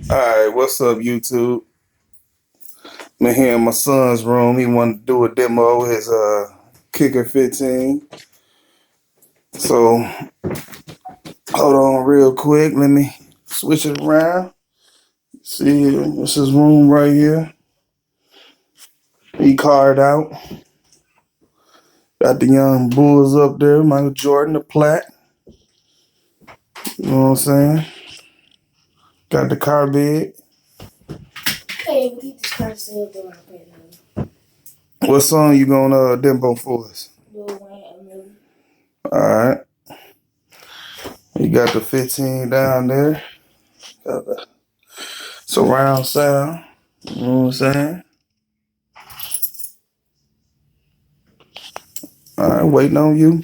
Alright, what's up, YouTube? I'm here in my son's room. He wanted to do a demo of his Kicker 15. So, hold on real quick. Let me switch it around. See, this is his room right here. He carved out. Got the young Bulls up there. Michael Jordan, the plaque. You know what I'm saying? Got the car bed. Hey, we keep this car sale doing right now. What song you gonna demo for us? Lil Wayne, Emily. Alright. You got the 15 down there. Got the surround sound. You know what I'm saying? Alright, waiting on you.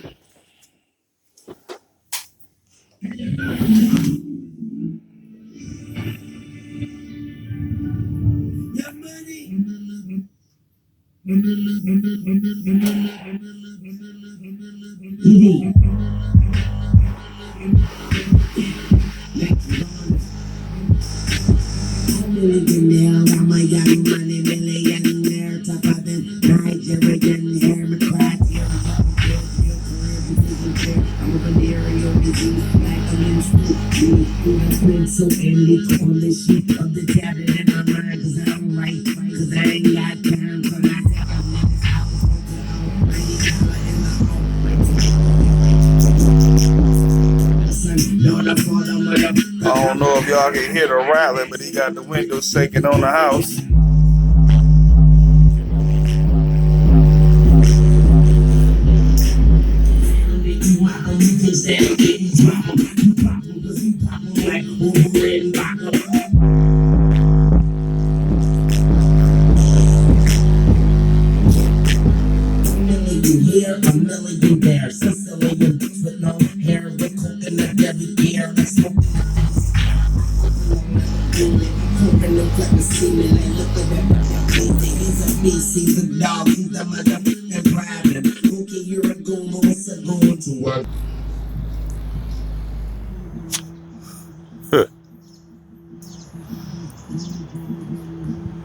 So ended on the sheet of the tablet in my mind, cause I don't write, cause I ain't got time for my I don't know if y'all can hear the rattling, but he got the windows shaking on the house.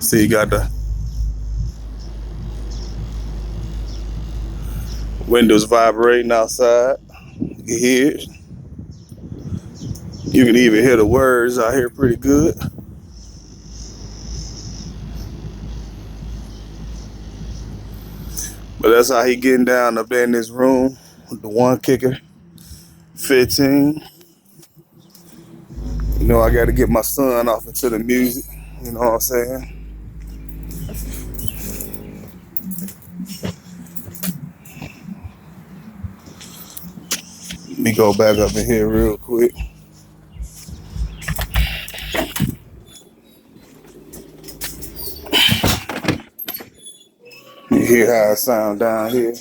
See, you got the windows vibrating outside. You can hear it. You can even hear the words out here pretty good. But that's how he getting down up there in this room with the one Kicker 15. You know, I got to get my son off into the music. You know what I'm saying? Let me go back up in here real quick. You hear how it sound down here?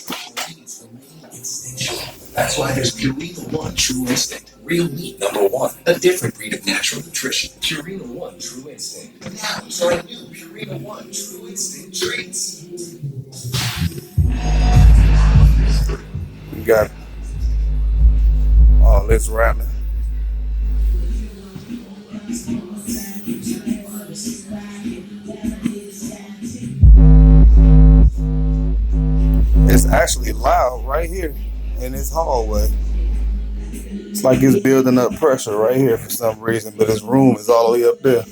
That's why there's Purina One True Instinct. Real meat #1. A different breed of natural nutrition. Purina One True Instinct. Now, try new Purina One True Instinct treats. You got all this rattling. It's actually loud right here in this hallway. It's like it's building up pressure right here for some reason, but his room is all the way up there.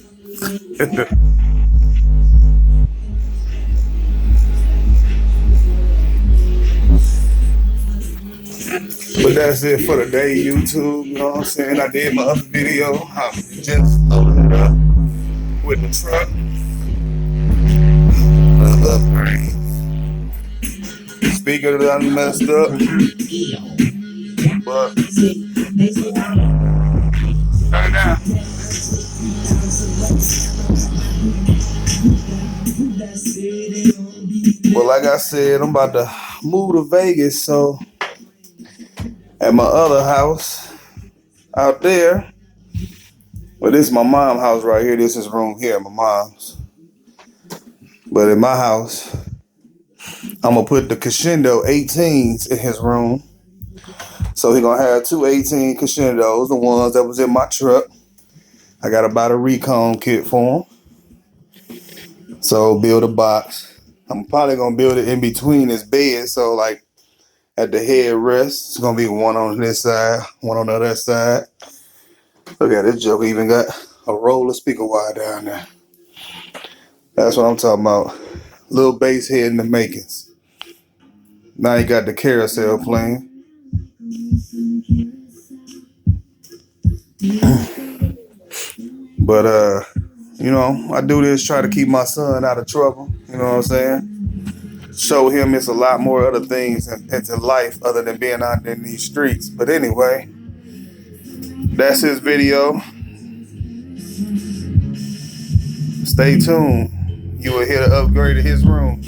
But that's it for the day, YouTube. You know what I'm saying? I did my other video. I'm just loading it up with the truck. Speaker done messed up. But turn it down. Well, like I said, I'm about to move to Vegas, so at my other house out there, well, this is my mom's house right here. This is room here, my mom's. But in my house, I'm gonna put the Crescendo 18s in his room. So he gonna have two 18 Crescendos, the ones that was in my truck. I gotta buy the recon kit for him. So build a box. I'm probably gonna build it in between his bed. So like at the headrest, it's gonna be one on this side, one on the other side. Look at this joke, even got a roll of speaker wire down there. That's what I'm talking about. Little bass head in the makings. Now you got the carousel playing. But you know, I do this try to keep my son out of trouble. You know what I'm saying? Show him it's a lot more other things into life other than being out in these streets. But anyway, that's his video. Stay tuned. You will hear the upgrade of his room.